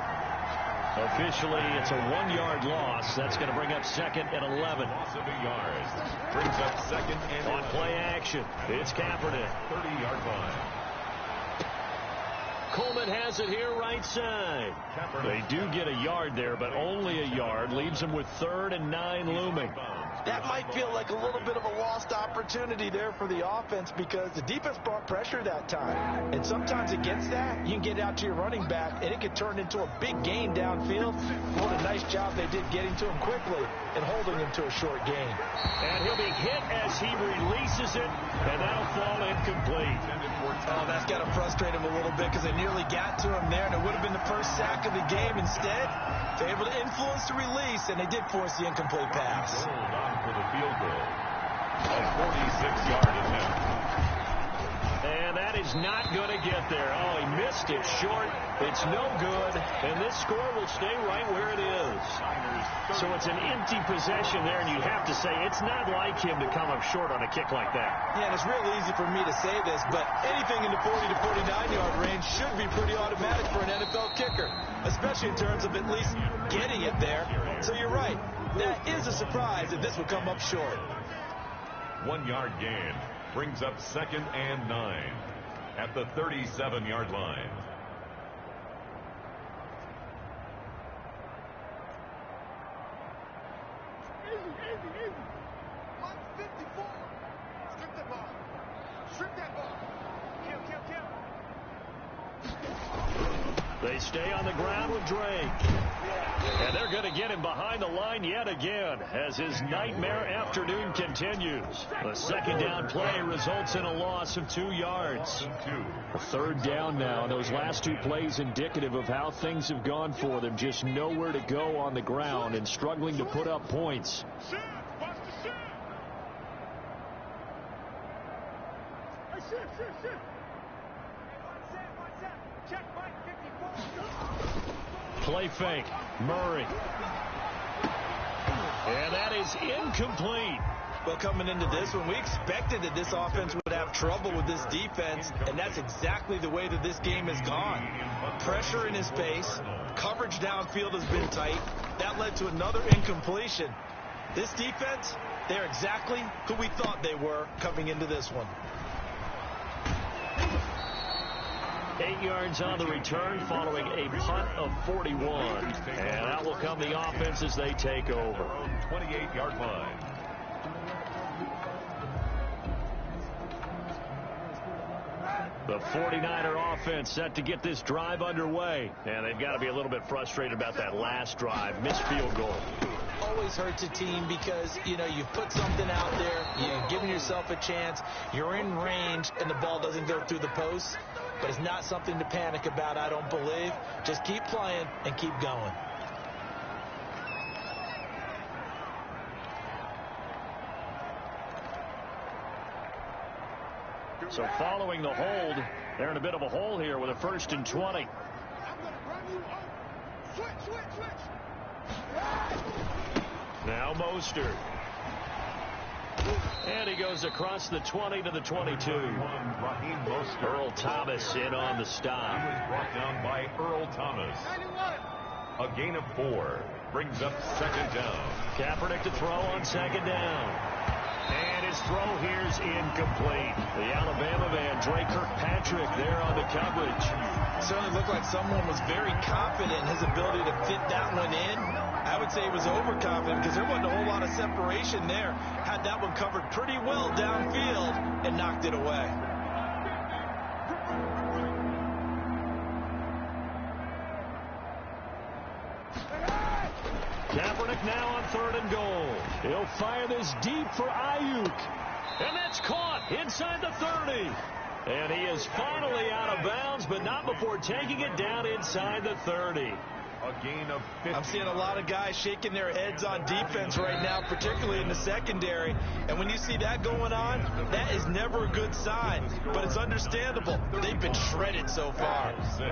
B: Officially, it's a 1-yard loss. That's going to bring up 2nd and 11.
C: Loss of a yard. Brings up 2nd and
B: on play action. It's Kaepernick.
C: 30-yard line.
B: Coleman has it here right side. They do get a yard there, but only a yard. Leaves them with 3rd and 9 looming.
D: That might feel like a little bit of a lost opportunity there for the offense because the defense brought pressure that time. And sometimes against that, you can get out to your running back, and it could turn into a big gain downfield. What a nice job they did getting to him quickly and holding him to a short gain.
B: And he'll be hit as he releases it, and that'll fall incomplete.
D: Oh, that's got to frustrate him a little bit because they nearly got to him there, and it would have been the first sack of the game. Instead, they're able to influence the release, and they did force the incomplete pass.
C: Hold on for the field goal. A 46-yard attempt.
B: And that is not going to get there. Oh, he missed it short. It's no good. And this score will stay right where it is. So it's an empty possession there, and you have to say it's not like him to come up short on a kick like that.
D: Yeah, and it's real easy for me to say this, but anything in the 40 to 49-yard range should be pretty automatic for an NFL kicker, especially in terms of at least getting it there. So you're right. That is a surprise if this would come up short.
C: 1-yard gain. Brings up 2nd and 9 at the 37-yard line.
E: Easy. 154. Strip that ball. Strip that ball. Kill.
B: They stay on the ground with Drake. And they're going to get him behind the line yet again as his nightmare afternoon continues. The 2nd down play results in a loss of 2 yards. A 3rd down now. Those last 2 plays indicative of how things have gone for them. Just nowhere to go on the ground and struggling to put up points. Play fake. Murray. And that is incomplete.
D: Well, coming into this one, we expected that this offense would have trouble with this defense, and that's exactly the way that this game has gone. Pressure in his face, coverage downfield has been tight. That led to another incompletion. This defense, they're exactly who we thought they were coming into this one.
B: 8 yards on the return following a punt of 41. And that will come the offense as they take over.
C: 28-yard line.
B: The 49er offense set to get this drive underway. And they've got to be a little bit frustrated about that last drive. Missed field goal.
D: Always hurts a team because, you know, you've put something out there, you've given yourself a chance, you're in range, and the ball doesn't go through the post. But it's not something to panic about, I don't believe. Just keep playing and keep going.
B: So following the hold, they're in a bit of a hole here with a 1st and 20. Now Mostert. And he goes across the 20 to the 22. Earl Thomas in on the stop.
C: He was brought down by Earl Thomas. A gain of 4 brings up 2nd down.
B: Kaepernick to throw on 2nd down. And his throw here's incomplete. The Alabama man, Dre Kirkpatrick, there on the coverage.
D: Certainly looked like someone was very confident in his ability to fit that one in. I would say he was overconfident because there wasn't a whole lot of separation there. Had that one covered pretty well downfield and knocked it away.
B: Kaepernick now on 3rd and goal. He'll fire this deep for Ayuk. And that's caught inside the 30. And he is finally out of bounds, but not before taking it down inside the 30.
C: A gain of 50.
D: I'm seeing a lot of guys shaking their heads on defense right now, particularly in the secondary. And when you see that going on, that is never a good sign. But it's understandable. They've been shredded so far.
C: 6.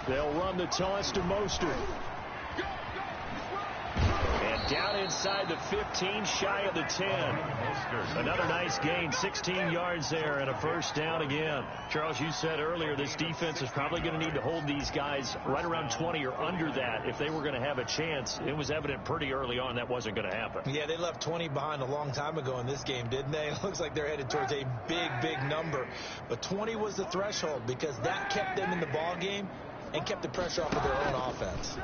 B: They'll run the toss to Mostert. And down inside the 15, shy of the 10. Another nice gain, 16 yards there and a 1st down again. Charles, you said earlier this defense is probably going to need to hold these guys right around 20 or under that if they were going to have a chance. It was evident pretty early on that wasn't going to happen.
D: Yeah, they left 20 behind a long time ago in this game, didn't they? It looks like they're headed towards a big, big number. But 20 was the threshold because that kept them in the ball game and kept the pressure off of their own offense.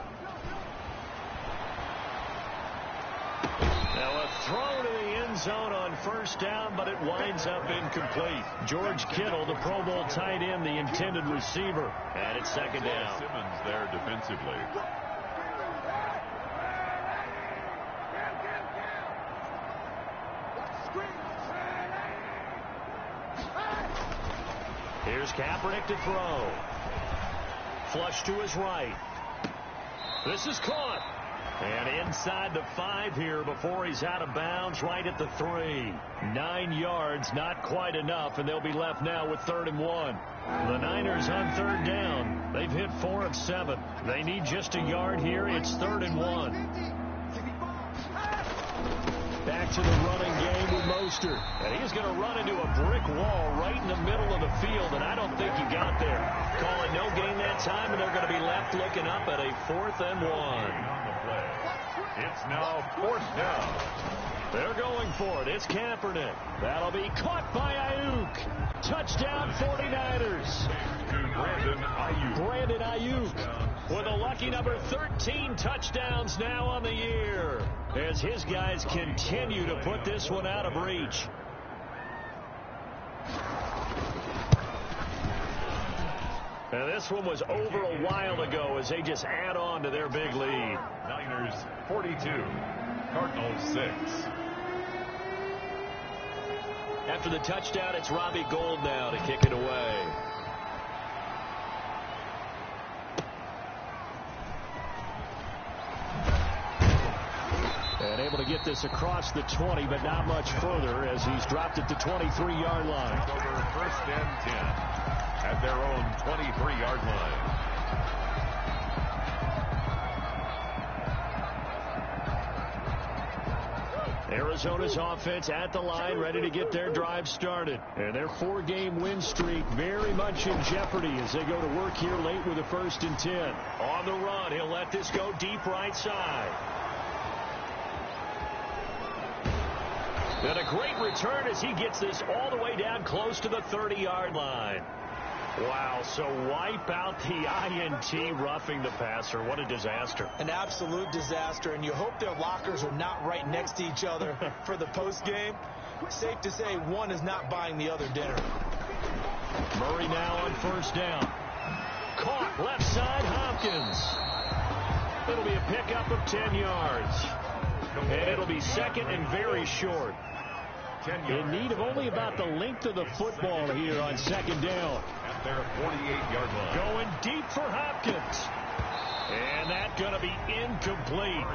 B: Now a throw to the end zone on 1st down, but it winds up incomplete. George Kittle, the Pro Bowl tight end, the intended receiver. And it's 2nd down.
C: Simmons there defensively.
B: Here's Kaepernick to throw. Flush to his right. This is caught. And inside the 5 here before he's out of bounds, right at the 3. 9 yards, not quite enough, and they'll be left now with 3rd and 1. The Niners on 3rd down. They've hit 4 of 7. They need just a yard here. It's 3rd and 1. Back to the running game with Mostert. And he's going to run into a brick wall right in the middle of the field, and I don't think he got there. Call it no gain that time, and they're going to be left looking up at a 4th and 1.
C: It's now 4th down.
B: They're going for it. It's Kaepernick. That'll be caught by Ayuk. Touchdown 49ers. Brandon Ayuk with a lucky number 13 touchdowns now on the year as his guys continue to put this one out of reach. And this one was over a while ago as they just add on to their big lead.
C: Niners 42, Cardinals 6.
B: After the touchdown, it's Robbie Gould now to kick it away. And able to get this across the 20, but not much further as he's dropped it to 23-yard line.
C: Over 1st and 10 at their own 23-yard line.
B: Arizona's offense at the line, ready to get their drive started. And their 4-game win streak very much in jeopardy as they go to work here late with a 1st and 10. On the run, he'll let this go deep right side. And a great return as he gets this all the way down close to the 30-yard line. Wow, so wipe out the INT roughing the passer. What a disaster.
D: An absolute disaster, and you hope their lockers are not right next to each other for the postgame. Safe to say one is not buying the other dinner.
B: Murray now on 1st down. Caught left side, Hopkins. It'll be a pickup of 10 yards. And it'll be 2nd and very short. In need of only about the length of the football here on 2nd down.
C: At their 48-yard line.
B: Going deep for Hopkins. And that's going to be incomplete.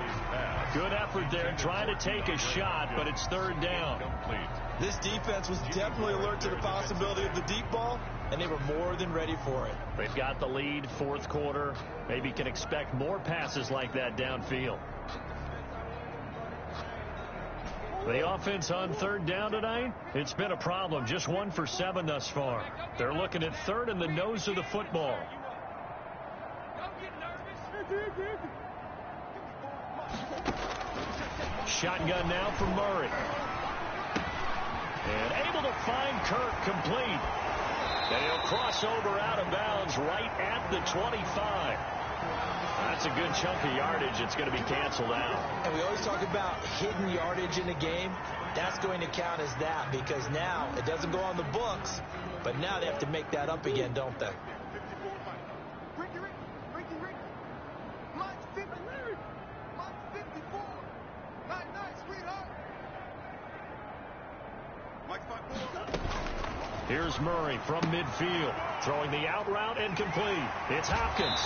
B: Good effort there trying to take a shot, but it's 3rd down.
D: This defense was definitely alert to the possibility of the deep ball, and they were more than ready for it.
B: They've got the lead, 4th quarter. Maybe can expect more passes like that downfield. The offense on 3rd down tonight, it's been a problem. Just 1 for 7 thus far. They're looking at 3rd in the nose of the football. Shotgun now for Murray. And able to find Kirk complete. And he'll cross over out of bounds right at the 25. That's a good chunk of yardage. It's going to be canceled out.
D: And we always talk about hidden yardage in a game. That's going to count as that because now it doesn't go on the books, but now they have to make that up again, don't they?
B: Here's Murray from midfield, throwing the out route incomplete. It's Hopkins.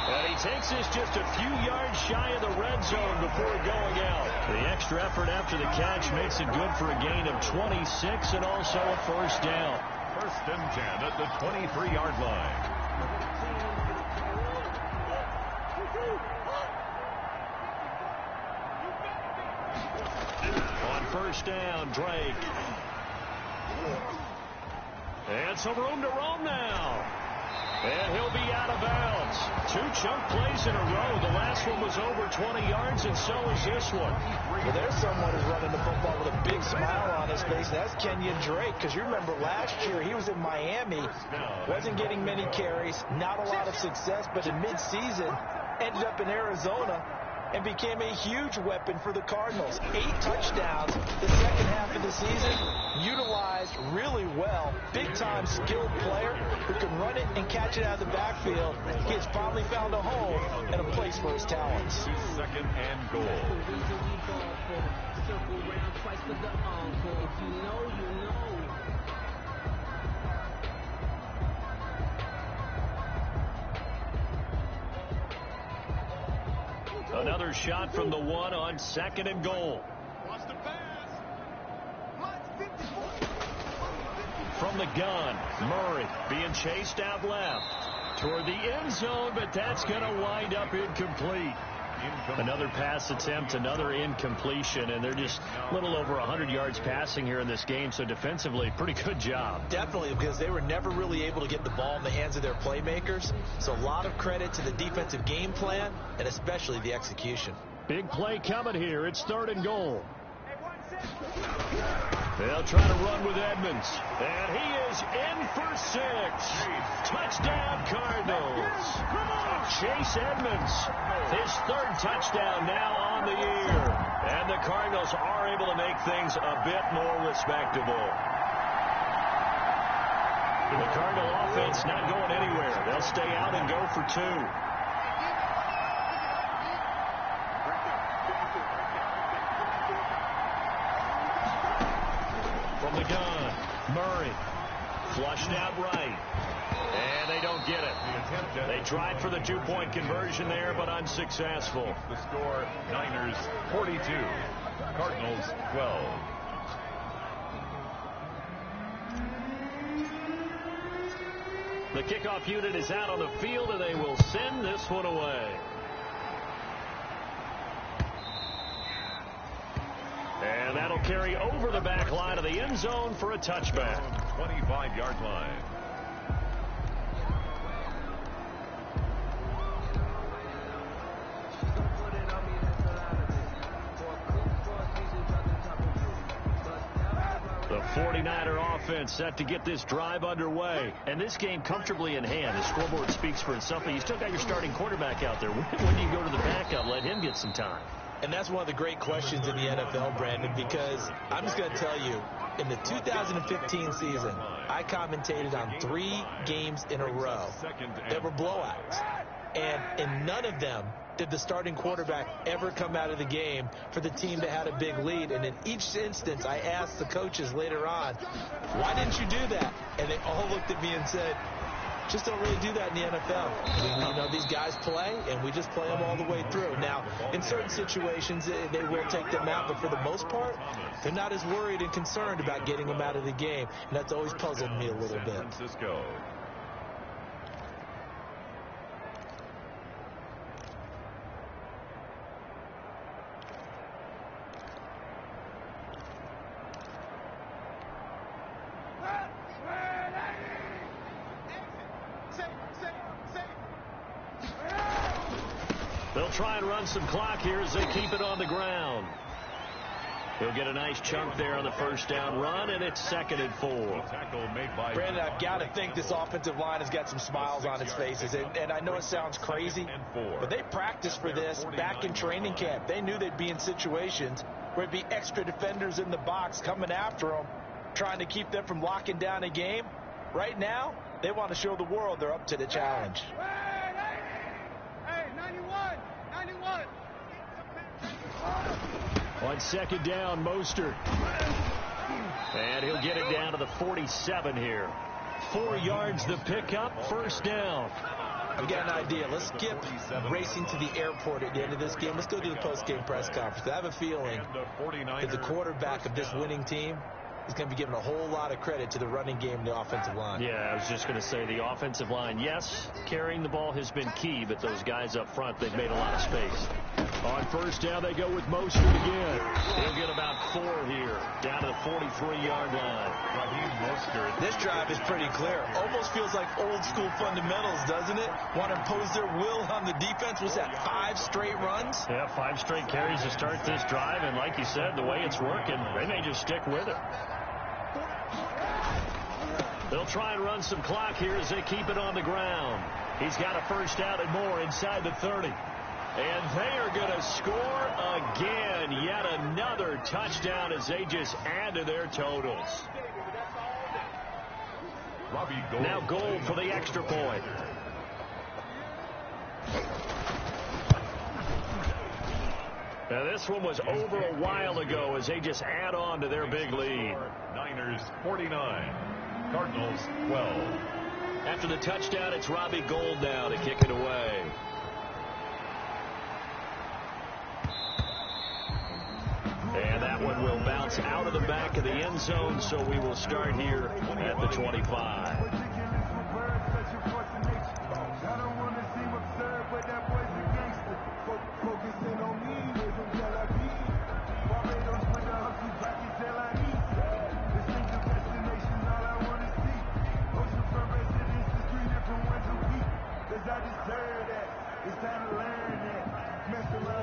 B: And he takes this just a few yards shy of the red zone before going out. The extra effort after the catch makes it good for a gain of 26 and also a 1st down.
C: 1st and 10 at the 23-yard line.
B: On 1st down, Drake. And some room to roam now. And he'll be out of bounds. 2 chunk plays in a row. The last one was over 20 yards, and so is this one.
D: Well, there's someone who's running the football with a big smile on his face. That's Kenyon Drake, because you remember last year he was in Miami, wasn't getting many carries, not a lot of success, but in mid-season ended up in Arizona and became a huge weapon for the Cardinals. 8 touchdowns the second half of the season, utilized really well. Big-time skilled player who can run it and catch it out of the backfield. He has finally found a home and a place for his talents.
C: 2nd and goal.
B: Another shot from the 1 on 2nd and goal. From the gun, Murray being chased out left toward the end zone, but that's going to wind up incomplete. Another pass attempt, another incompletion, and they're just a little over 100 yards passing here in this game, so defensively, pretty good job.
D: Definitely, because they were never really able to get the ball in the hands of their playmakers, so a lot of credit to the defensive game plan, and especially the execution.
B: Big play coming here. It's 3rd and goal. They'll try to run with Edmonds, and he is in for 6. Touchdown, Cardinals. Chase Edmonds, his 3rd touchdown now on the year. And the Cardinals are able to make things a bit more respectable. The Cardinal offense not going anywhere. They'll stay out and go for 2. From the gun, Murray, flushed out right, and they don't get it. They tried for the 2-point conversion there, but unsuccessful.
C: The score, Niners 42, Cardinals 12.
B: The kickoff unit is out on the field, and they will send this one away. And that'll carry over the back line of the end zone for a touchback.
C: 25-yard line.
B: The 49er offense set to get this drive underway. And this game comfortably in hand. The scoreboard speaks for itself, but you still got your starting quarterback out there. When do you go to the backup? Let him get some time.
D: And that's one of the great questions in the NFL, Brandon, because I'm just going to tell you, in the 2015 season, I commentated on 3 games in a row that were blowouts. And in none of them did the starting quarterback ever come out of the game for the team that had a big lead. And in each instance, I asked the coaches later on, why didn't you do that? And they all looked at me and said, just don't really do that in the NFL. These guys play, and we just play them all the way through. Now, in certain situations, they will take them out, but for the most part, they're not as worried and concerned about getting them out of the game, and that's always puzzled me a little bit.
C: Francisco.
B: They'll try and run some clock here as they keep it on the ground. He'll get a nice chunk there on the first down run, and it's 2nd and 4.
D: Brandon, I've got to think this offensive line has got some smiles on its faces. And I know it sounds crazy, but they practiced for this back in training camp. They knew they'd be in situations where there'd be extra defenders in the box coming after them, trying to keep them from locking down a game. Right now, they want to show the world they're up to the challenge.
B: On 2nd down, Mostert. And he'll get it down to the 47 here. 4 yards the pickup, 1st down.
D: I've got an idea. Let's skip racing to the airport at the end of this game. Let's go to the post-game press conference. I have a feeling that the quarterback of this winning team is going to be given a whole lot of credit to the running game and the offensive line.
B: Yeah, I was just going to say the offensive line, yes, carrying the ball has been key, but those guys up front, they've made a lot of space. On 1st down, they go with Mostert again. He'll get about 4 here, down to the 43-yard line.
C: Mostert.
D: This drive is pretty clear. Almost feels like old-school fundamentals, doesn't it? Want to impose their will on the defense. Was that 5 straight runs?
B: Yeah, 5 straight carries to start this drive, and like you said, the way it's working, they may just stick with it. They'll try and run some clock here as they keep it on the ground. He's got a 1st down and more inside the 30. And they are going to score again. Yet another touchdown as they just add to their totals. Now Gold for the extra point. Now this one was over a while ago as they just add on to their big lead.
C: Niners 49, Cardinals 12.
B: After the touchdown, it's Robbie Gould now to kick it away. And that one will bounce out of the back of the end zone, so we will start here at the 25.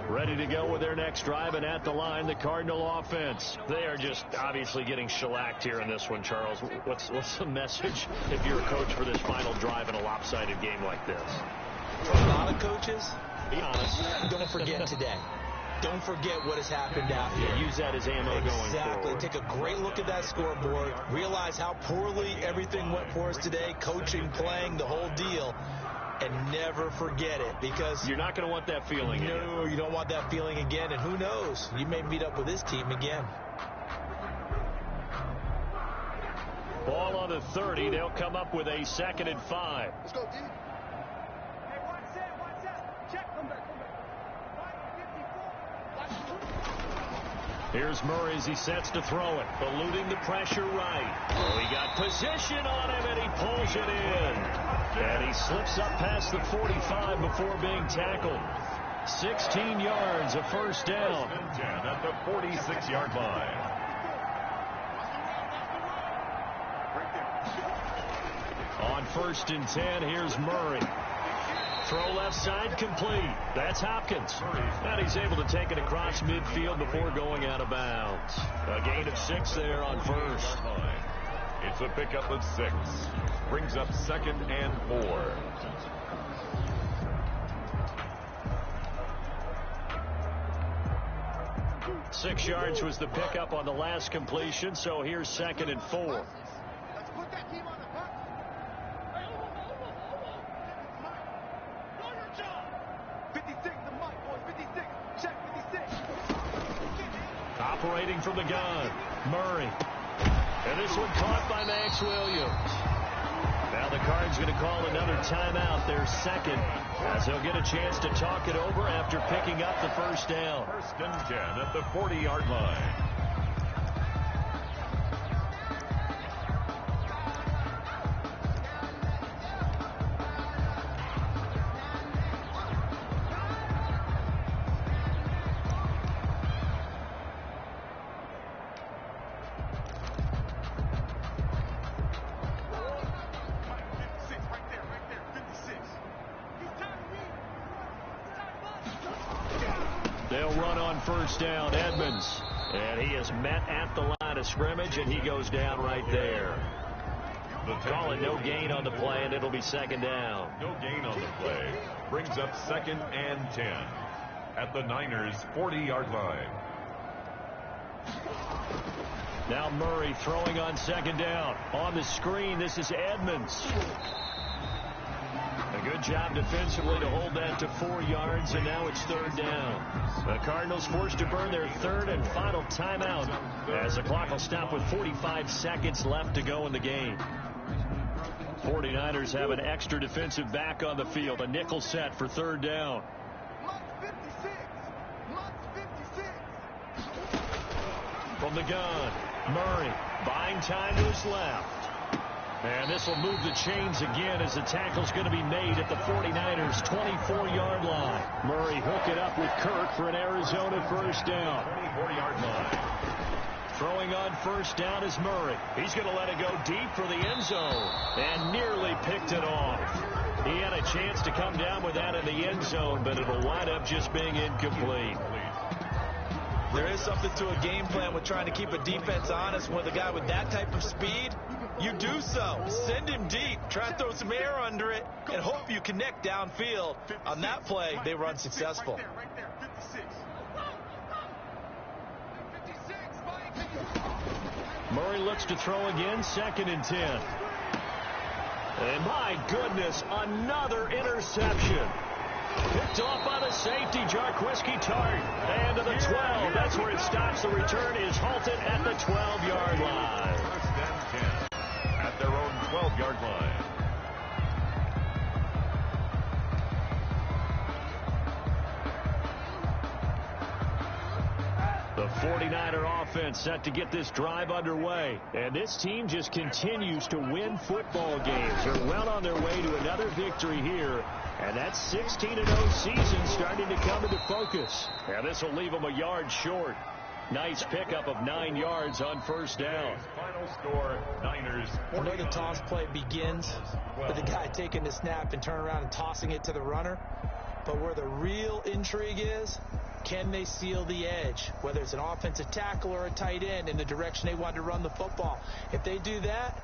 B: Ready to go with their next drive, and at the line, the Cardinal offense. They are just obviously getting shellacked here in this one, Charles. What's the message if you're a coach for this final drive in a lopsided game like this?
D: For a lot of coaches,
B: be honest,
D: don't forget today. Don't forget what has happened out here.
B: Use that as ammo going forward.
D: Exactly. Take a great look at that scoreboard. Realize how poorly everything went for us today. Coaching, playing, the whole deal. And never forget it, because
B: you're not going to want that feeling again.
D: No, you don't want that feeling again. And who knows? You may meet up with this team again.
B: Ball on the 30. They'll come up with a 2nd and 5.
F: Let's go, D. Hey, watch that. Check. Come back.
B: Here's Murray as he sets to throw it. Eluding the pressure right. Oh, he got position on him, and he pulls it in. And he slips up past the 45 before being tackled. 16 yards, a 1st down.
C: At the 46-yard line.
B: On 1st and 10, here's Murray. Throw left side complete. That's Hopkins. And he's able to take it across midfield before going out of bounds. A gain of 6 there on 1st.
C: It's a pickup of 6. Brings up 2nd and 4.
B: Six yards was the pickup on the last completion, so here's 2nd and 4.
F: Let's put that team on the puck. Know your job. 56, the mic, boys. 56. Check 56.
B: Operating from the gun, Murray. And this one caught by Max Williams. Now the Cards going to call another timeout, their 2nd, as they'll get a chance to talk it over after picking up the 1st down.
C: 1st and 10 at the 40-yard line.
B: They'll run on 1st down, Edmonds. And he is met at the line of scrimmage, and he goes down right there. Call it no gain on the play, and it'll be 2nd down.
C: No gain on the play. Brings up 2nd and 10 at the Niners' 40-yard line.
B: Now Murray throwing on 2nd down. On the screen, this is Edmonds. A good job defensively to hold that to 4 yards, and now it's 3rd down. The Cardinals forced to burn their 3rd and final timeout as the clock will stop with 45 seconds left to go in the game. 49ers have an extra defensive back on the field, a nickel set for 3rd down. From the gun, Murray buying time to his left. And this will move the chains again as the tackle's going to be made at the 49ers' 24-yard line. Murray hook it up with Kirk for an Arizona 1st down.
C: 24-yard line.
B: Throwing on 1st down is Murray. He's going to let it go deep for the end zone and nearly picked it off. He had a chance to come down with that in the end zone, but it'll wind up just being incomplete.
D: There is something to a game plan with trying to keep a defense honest with a guy with that type of speed. You do so. Send him deep. Try to throw some air under it and hope you connect downfield. On that play, they were unsuccessful.
F: Right there, 56.
B: Murray looks to throw again, 2nd and 10. And my goodness, another interception. Picked off by the safety, Jarquiski Tart. And to the 12. That's where it stops. The return is halted at the 12-yard line.
C: 1st and 10 at their own 12-yard line.
B: The 49er offense set to get this drive underway. And this team just continues to win football games. They're well on their way to another victory here. And that 16-0 season starting to come into focus. And this will leave them a yard short. Nice pickup of 9 yards on 1st down.
C: Final score, Niners.
D: I know the toss play begins with the guy taking the snap and turning around and tossing it to the runner. But where the real intrigue is, can they seal the edge, whether it's an offensive tackle or a tight end, in the direction they want to run the football? If they do that,